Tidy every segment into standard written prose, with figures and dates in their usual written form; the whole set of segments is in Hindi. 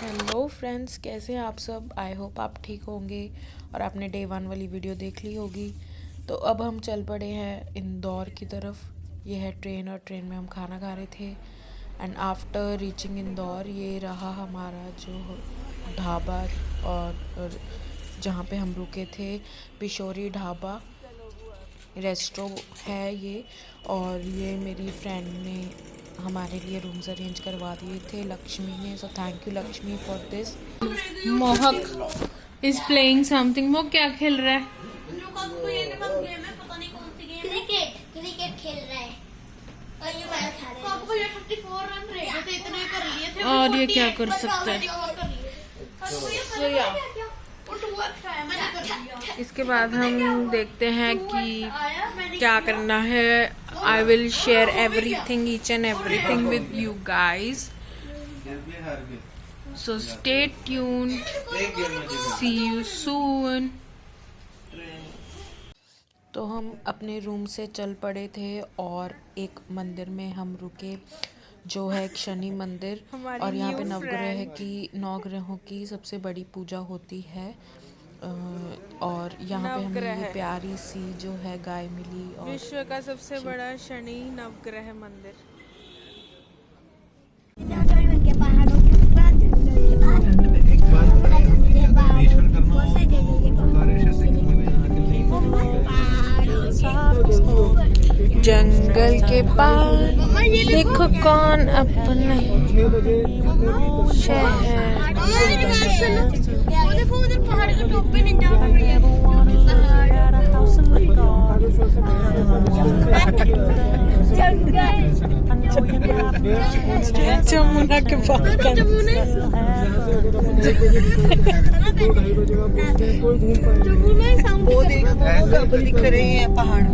हेलो फ्रेंड्स, कैसे हैं आप सब। आई होप आप ठीक होंगे और आपने डे 1 वाली वीडियो देख ली होगी। तो अब हम चल पड़े हैं इंदौर की तरफ। ये है ट्रेन और ट्रेन में हम खाना खा रहे थे। एंड आफ्टर रीचिंग इंदौर ये रहा हमारा जो ढाबा और जहाँ पे हम रुके थे, पिशोरी ढाबा रेस्टो है ये। और ये मेरी फ्रेंड ने हमारे लिए रूम्स अरेंज करवा दिए थे, लक्ष्मी ने। So thank you Lakshmi for this. मोहक इज प्लेइंग समथिंग। वो क्या खेल रहा है? क्रिकेट क्रिकेट खेल रहा है और ये मैच हारा है। 54 रन रहे थे, इतने कर लिए थे और ये क्या कर सकता है? इसके बाद हम देखते हैं कि क्या करना है। I will share everything, each and everything with you guys. So stay tuned, see you soon. तो हम अपने रूम से चल पड़े थे और एक मंदिर में हम रुके जो है एक शनि मंदिर। और यहाँ पे नवग्रहों की सबसे बड़ी पूजा होती है। और यहाँ पे हमें ये प्यारी सी जो है गाय मिली। और विश्व का सबसे बड़ा शनि नवग्रह मंदिर। पहाड़ों के ऊपर जंगल के पार देखो कौन अपना शहर। उधर पहाड़ के टॉप पे नहीं जा जमुना के पार वो देखो कब दिख रहे हैं पहाड़।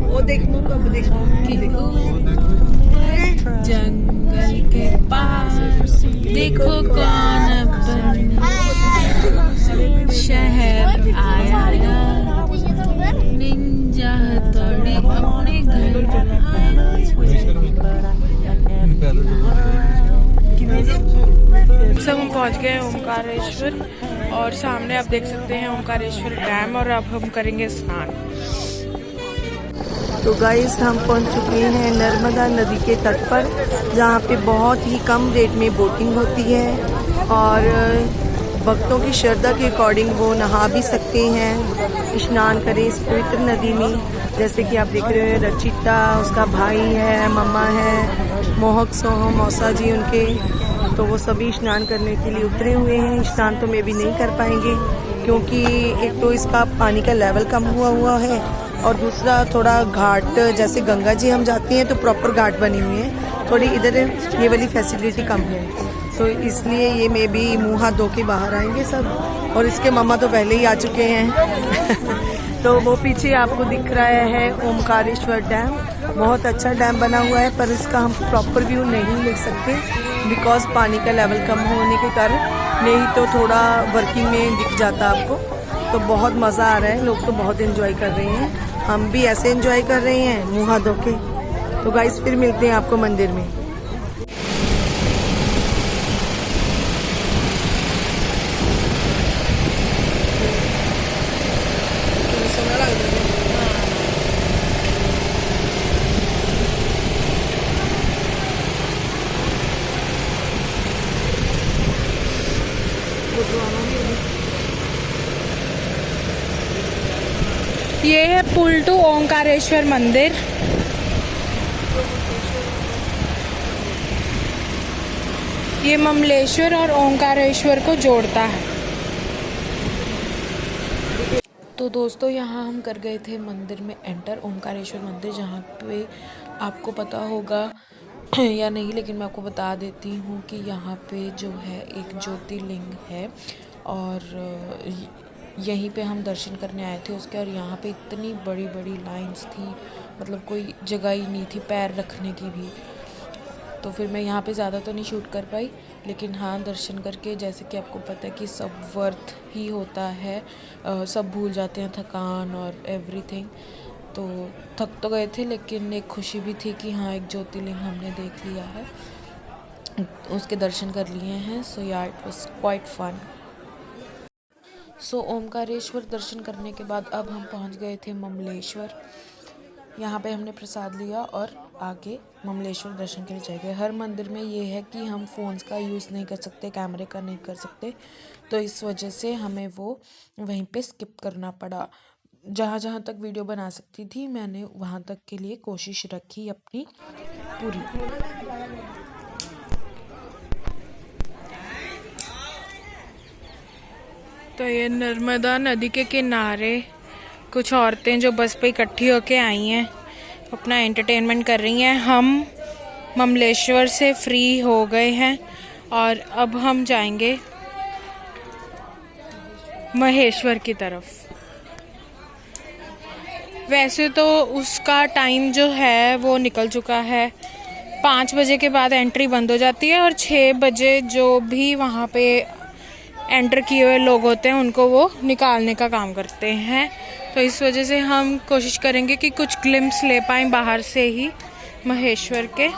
वो देखो कब देखो जंगल के पार देखो कौन अपना शहर आया। निंजा हथौड़ी अपने घर सब हम पहुंच गए ओमकारेश्वर। और सामने आप देख सकते हैं ओमकारेश्वर डैम। और अब हम करेंगे स्नान। तो गाइस हम पहुंच चुके हैं नर्मदा नदी के तट पर, जहां पे बहुत ही कम रेट में बोटिंग होती है और भक्तों की श्रद्धा के अकॉर्डिंग वो नहा भी सकते हैं, स्नान करें इस पवित्र नदी में। जैसे कि आप देख रहे हैं रचिता, उसका भाई है, मम्मा है, मोहक सोहम मौसा जी उनके, तो वो सभी स्नान करने के लिए उतरे हुए हैं। स्नान तो मैं भी नहीं कर पाएंगे क्योंकि एक तो इसका पानी का लेवल कम हुआ है और दूसरा थोड़ा घाट, जैसे गंगा जी हम जाते हैं तो प्रॉपर घाट बनी हुई है, थोड़ी इधर ये वाली फैसिलिटी कम है। तो इसलिए ये मैं भी मुँह हाथ धो के बाहर आएंगे सब। और इसके मम्मा तो पहले ही आ चुके हैं। तो वो पीछे आपको दिख रहा है ओमकारेश्वर डैम। बहुत अच्छा डैम बना हुआ है पर इसका हम प्रॉपर व्यू नहीं ले सकते बिकॉज पानी का लेवल कम होने के कारण, नहीं तो थोड़ा वर्किंग में दिख जाता आपको। तो बहुत मज़ा आ रहा है, लोग तो बहुत एंजॉय कर रहे हैं, हम भी ऐसे एंजॉय कर रहे हैं मुँह हाथ धो के। तो गाइस फिर मिलते हैं आपको मंदिर में। ये है पुल टू ओमकारेश्वर मंदिर। ये ममलेश्वर और ओमकारेश्वर को जोड़ता है। तो दोस्तों यहाँ हम कर गए थे मंदिर में एंटर, ओमकारेश्वर मंदिर, जहाँ पे आपको पता होगा या नहीं, लेकिन मैं आपको बता देती हूँ कि यहाँ पे जो है एक ज्योतिर्लिंग है। और यहीं पे हम दर्शन करने आए थे उसके। और यहाँ पे इतनी बड़ी बड़ी लाइंस थी, मतलब कोई जगह ही नहीं थी पैर रखने की भी। तो फिर मैं यहाँ पे ज़्यादा तो नहीं शूट कर पाई, लेकिन हाँ दर्शन करके, जैसे कि आपको पता है कि सब वर्थ ही होता है, सब भूल जाते हैं, थकान और एवरीथिंग। तो थक तो गए थे लेकिन एक खुशी भी थी कि हाँ एक ज्योतिर्लिंग हमने देख लिया है। उसके दर्शन कर लिए हैं। सो या इट वॉज क्वाइट फन। सो ओमकारेश्वर दर्शन करने के बाद अब हम पहुंच गए थे ममलेश्वर। यहाँ पे हमने प्रसाद लिया और आगे ममलेश्वर दर्शन के लिए चले गए। हर मंदिर में ये है कि हम फ़ोन्स का यूज़ नहीं कर सकते, कैमरे का नहीं कर सकते, तो इस वजह से हमें वो वहीं पे स्किप करना पड़ा। जहाँ जहाँ तक वीडियो बना सकती थी मैंने वहाँ तक के लिए कोशिश रखी अपनी पूरी। तो ये नर्मदा नदी के किनारे कुछ औरतें जो बस पे इकट्ठी होके आई हैं अपना एंटरटेनमेंट कर रही हैं। हम ममलेश्वर से फ्री हो गए हैं और अब हम जाएंगे महेश्वर की तरफ। वैसे तो उसका टाइम जो है वो निकल चुका है। 5 बजे के बाद एंट्री बंद हो जाती है और 6 बजे जो भी वहाँ पे एंटर किए हुए लोग होते हैं उनको वो निकालने का काम करते हैं। तो इस वजह से हम कोशिश करेंगे कि कुछ ग्लिम्स ले पाएँ बाहर से ही महेश्वर के।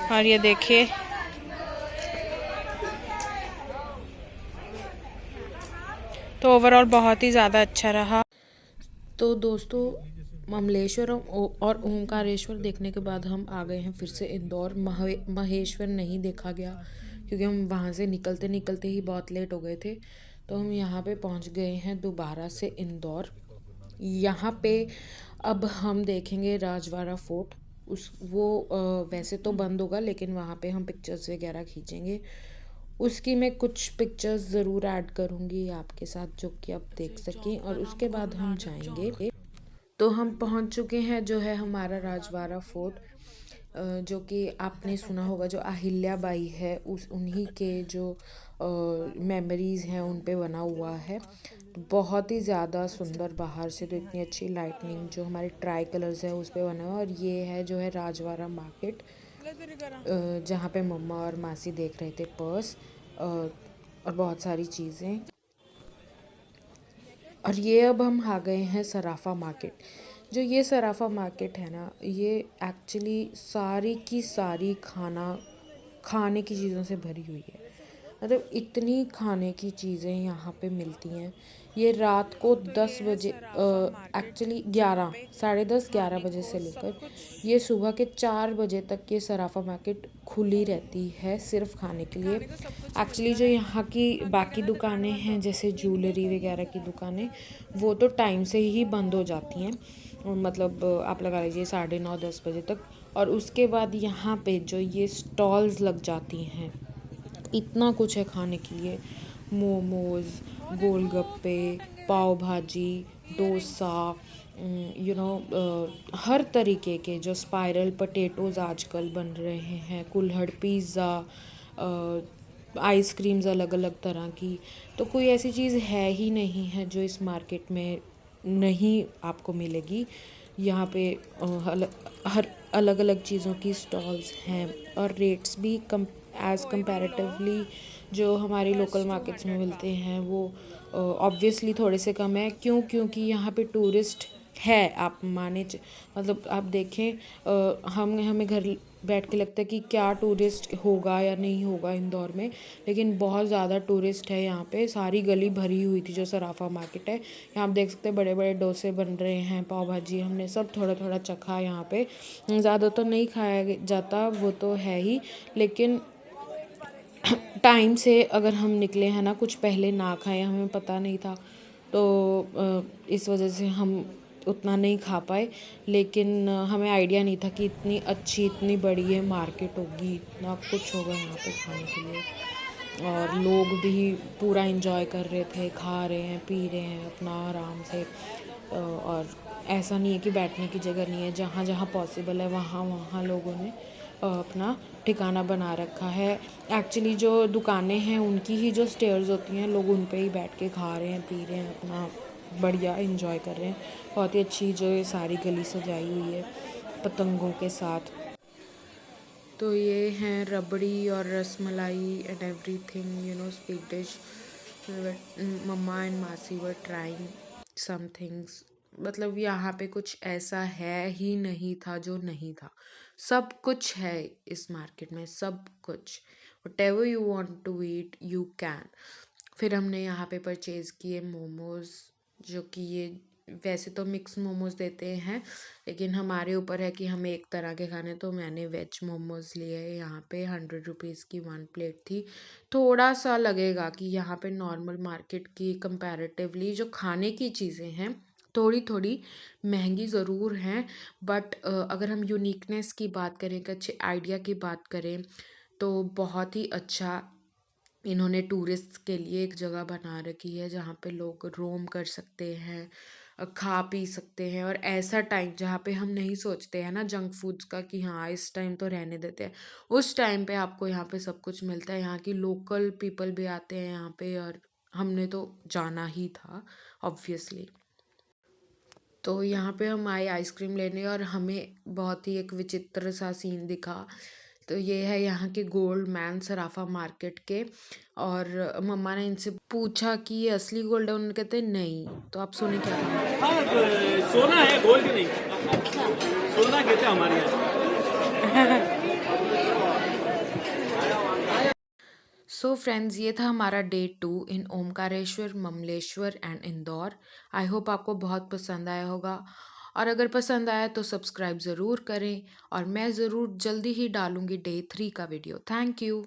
और ये देखिए तो ओवरऑल बहुत ही ज़्यादा अच्छा रहा। तो दोस्तों ममलेश्वर और ओमकारेश्वर देखने के बाद हम आ गए हैं फिर से इंदौर। महेश्वर नहीं देखा गया क्योंकि हम वहाँ से निकलते निकलते ही बहुत लेट हो गए थे। तो हम यहाँ पे पहुँच गए हैं दोबारा से इंदौर। यहाँ पे अब हम देखेंगे राजवाड़ा फोर्ट। वैसे तो बंद होगा लेकिन वहाँ पे हम पिक्चर्स वगैरह खींचेंगे। उसकी मैं कुछ पिक्चर्स ज़रूर ऐड करूँगी आपके साथ जो कि आप देख सकें। और उसके बाद हम जाएंगे। तो हम पहुँच चुके हैं जो है हमारा राजवाड़ा फोर्ट, जो कि आपने सुना होगा जो अहिल्या बाई है उन्हीं के जो मेमोरीज़ हैं उन पे बना हुआ है। बहुत ही ज़्यादा सुंदर बाहर से तो इतनी अच्छी लाइटनिंग जो हमारे ट्राई कलर्स है उस पे बना हुआ है। और ये है जो है राजवाड़ा मार्केट, जहाँ पे मम्मा और मासी देख रहे थे पर्स और बहुत सारी चीज़ें। और ये अब हम आ गए हैं सराफा मार्केट। जो ये सराफा मार्केट है ना, ये एक्चुअली सारी की सारी खाने की चीज़ों से भरी हुई है। मतलब इतनी खाने की चीज़ें यहाँ पे मिलती हैं। ये रात को 10 बजे एक्चुअली 11 बजे से लेकर ये सुबह के 4 बजे तक ये सराफा मार्केट खुली रहती है सिर्फ खाने के लिए। एक्चुअली जो यहाँ की बाकी दुकानें हैं जैसे ज्वेलरी वगैरह की दुकानें वो तो टाइम से ही बंद हो जाती हैं, मतलब आप लगा लीजिए 9:30-10 बजे तक। और उसके बाद यहाँ पे जो ये स्टॉल्स लग जाती हैं, इतना कुछ है खाने के लिए। मोमोज़, गोलगप्पे, पाव भाजी, डोसा, हर तरीके के जो स्पाइरल पोटैटोज़ आजकल बन रहे हैं, कुल्हड़ पिज़्ज़ा, आइसक्रीम्स अलग अलग तरह की। तो कोई ऐसी चीज़ है ही नहीं है जो इस मार्केट में नहीं आपको मिलेगी। यहाँ पे हर अलग अलग चीज़ों की स्टॉल्स हैं और रेट्स भी एज़ कंपैरेटिवली जो हमारी लोकल मार्केट्स में मिलते हैं वो ऑब्वियसली थोड़े से कम है। क्योंकि यहाँ पे टूरिस्ट है, आप मतलब आप देखें, हमें घर बैठ के लगता है कि क्या टूरिस्ट होगा या नहीं होगा इंदौर में, लेकिन बहुत ज़्यादा टूरिस्ट है यहाँ पे। सारी गली भरी हुई थी जो सराफा मार्केट है। यहाँ आप देख सकते हैं बड़े बड़े डोसे बन रहे हैं, पाव भाजी हमने सब थोड़ा थोड़ा चखा। यहाँ पे ज़्यादा तो नहीं खाया जाता, वो तो है ही, लेकिन टाइम से अगर हम निकले हैं ना, कुछ पहले ना खाए, हमें पता नहीं था तो इस वजह से हम उतना नहीं खा पाए। लेकिन हमें आइडिया नहीं था कि इतनी अच्छी इतनी बड़ी है मार्केट होगी, इतना कुछ होगा यहाँ पे खाने के लिए। और लोग भी पूरा एंजॉय कर रहे थे, खा रहे हैं, पी रहे हैं अपना आराम से। और ऐसा नहीं है कि बैठने की जगह नहीं है, जहाँ जहाँ पॉसिबल है वहाँ लोगों ने अपना ठिकाना बना रखा है। एक्चुअली जो दुकानें हैं उनकी ही जो स्टेयर्स होती हैं, लोग उन पे ही बैठ के खा रहे हैं, पी रहे हैं, अपना बढ़िया एंजॉय कर रहे हैं। बहुत ही अच्छी जो ये सारी गली सजाई हुई है पतंगों के साथ। तो ये हैं रबड़ी और rasmalai and everything, sweet dish. मम्मा एंड मासी वर ट्राइंग सम थिंग्स। मतलब यहाँ पे कुछ ऐसा है ही नहीं था जो नहीं था, सब कुछ है इस मार्केट में, सब कुछ। Whatever you want to eat you can. फिर हमने यहाँ पे परचेज़ किए मोमोज़, जो कि ये वैसे तो मिक्स मोमोज़ देते हैं, लेकिन हमारे ऊपर है कि हमें एक तरह के खाने, तो मैंने वेज मोमोज़ लिए। यहाँ पे 100 रुपीज़ की 1 प्लेट थी। थोड़ा सा लगेगा कि यहाँ पे नॉर्मल मार्केट की कंपैरेटिवली जो खाने की चीज़ें हैं थोड़ी थोड़ी महंगी ज़रूर हैं, बट अगर हम यूनिकनेस की बात करें, एक अच्छे आइडिया की बात करें, तो बहुत ही अच्छा इन्होंने टूरिस्ट के लिए एक जगह बना रखी है जहाँ पे लोग रोम कर सकते हैं, खा पी सकते हैं। और ऐसा टाइम जहाँ पे हम नहीं सोचते हैं ना जंक फूड्स का कि हाँ इस टाइम तो रहने देते हैं, उस टाइम पे आपको यहाँ पे सब कुछ मिलता है। यहाँ की लोकल पीपल भी आते हैं यहाँ पे, और हमने तो जाना ही था ऑब्वियसली। तो यहाँ पे हम आए आइसक्रीम लेने, और हमें बहुत ही एक विचित्र सा सीन दिखा। तो ये है यहाँ के गोल्ड मैन सराफा मार्केट के, और मम्मा ने इनसे पूछा कि ये असली गोल्ड है, उन्होंने कहते नहीं। तो आप सुने क्या कहा। हाँ, सोना है, गोल्ड नहीं। सोना कहते हैं हमारे यहाँ। सो फ्रेंड्स, ये था हमारा day 2 in Omkareshwar, Mamleshwar and Indore. I hope आपको बहुत पसंद आया होगा, और अगर पसंद आया तो सब्सक्राइब ज़रूर करें, और मैं ज़रूर जल्दी ही डालूँगी डे 3 का वीडियो। Thank you.